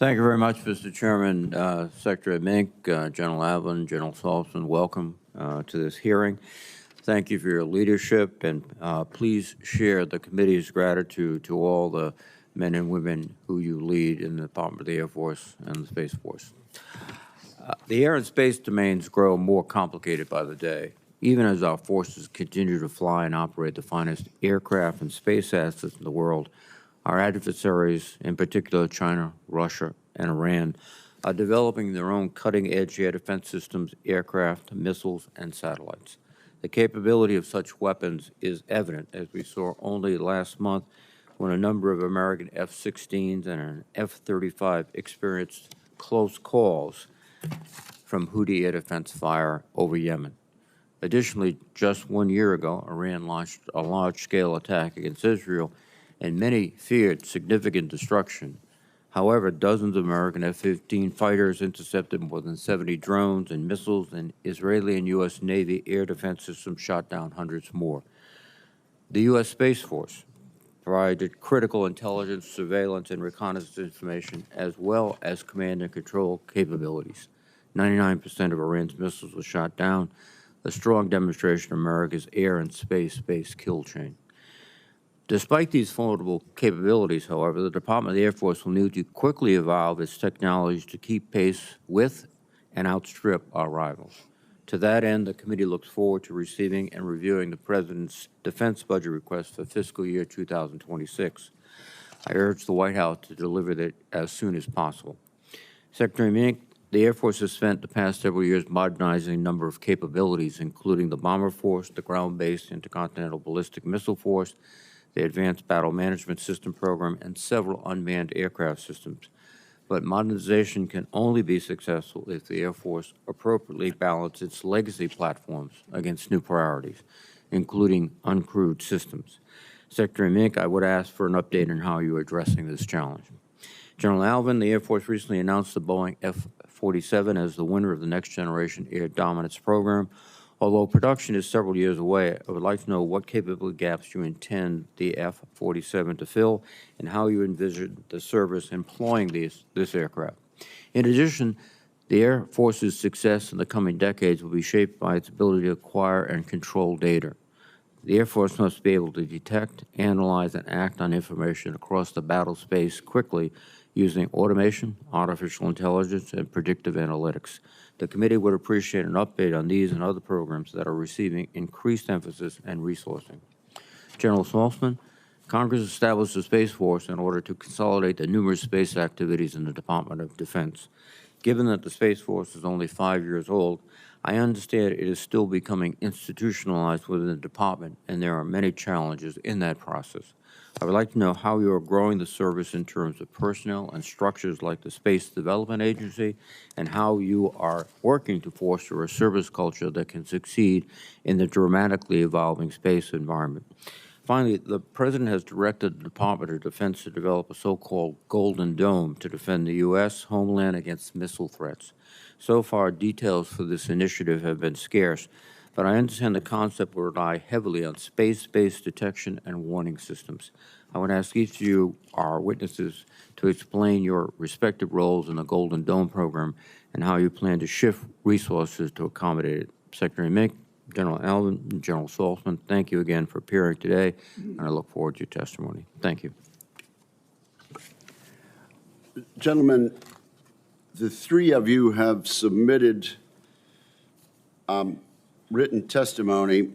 Thank you very much, Mr. Chairman. Secretary Mink, General Alvin, General Saltzman, welcome to this hearing. Thank you for your leadership, and please share the committee's gratitude to all the men and women who you lead in the Department of the Air Force and the Space Force. The air and space domains grow more complicated by the day, even as our forces continue to fly and operate the finest aircraft and space assets in the world. Our adversaries, in particular China, Russia, and Iran, are developing their own cutting-edge air defense systems, aircraft, missiles, and satellites. The capability of such weapons is evident, as we saw only last month when a number of American F-16s and an F-35 experienced close calls from Houthi air defense fire over Yemen. Additionally, just 1 year ago, Iran launched a large-scale attack against Israel, and many feared significant destruction. However, dozens of American F-15 fighters intercepted more than 70 drones and missiles, and Israeli and U.S. Navy air defense systems shot down hundreds more. The U.S. Space Force provided critical intelligence, surveillance, and reconnaissance information, as well as command and control capabilities. 99% of Iran's missiles were shot down, a strong demonstration of America's air and space-based kill chain. Despite these formidable capabilities, however, the Department of the Air Force will need to quickly evolve its technologies to keep pace with and outstrip our rivals. To that end, the committee looks forward to receiving and reviewing the President's defense budget request for fiscal year 2026. I urge the White House to deliver that as soon as possible. Secretary Mink, the Air Force has spent the past several years modernizing a number of capabilities, including the Bomber Force, the Ground-Based Intercontinental Ballistic Missile Force, the Advanced Battle Management System Program, and several unmanned aircraft systems. But modernization can only be successful if the Air Force appropriately balances its legacy platforms against new priorities, including uncrewed systems. Secretary Mink, I would ask for an update on how you are addressing this challenge. General Alvin, the Air Force recently announced the Boeing F-47 as the winner of the Next Generation Air Dominance Program. Although production is several years away, I would like to know what capability gaps you intend the F-47 to fill and how you envision the service employing this aircraft. In addition, the Air Force's success in the coming decades will be shaped by its ability to acquire and control data. The Air Force must be able to detect, analyze, and act on information across the battle space quickly using automation, artificial intelligence, and predictive analytics. The committee would appreciate an update on these and other programs that are receiving increased emphasis and resourcing. General Saltzman, Congress established the Space Force in order to consolidate the numerous space activities in the Department of Defense. Given that the Space Force is only 5 years old, I understand it is still becoming institutionalized within the department, and there are many challenges in that process. I would like to know how you are growing the service in terms of personnel and structures like the Space Development Agency, and how you are working to foster a service culture that can succeed in the dramatically evolving space environment. Finally, the President has directed the Department of Defense to develop a so-called Golden Dome to defend the U.S. homeland against missile threats. So far, details for this initiative have been scarce, but I understand the concept will rely heavily on space-based detection and warning systems. I would ask each of you, our witnesses, to explain your respective roles in the Golden Dome program and how you plan to shift resources to accommodate it. Secretary Mink, General Alvin, and General Saltzman, thank you again for appearing today, and I look forward to your testimony. Thank you. Gentlemen, the three of you have submitted written testimony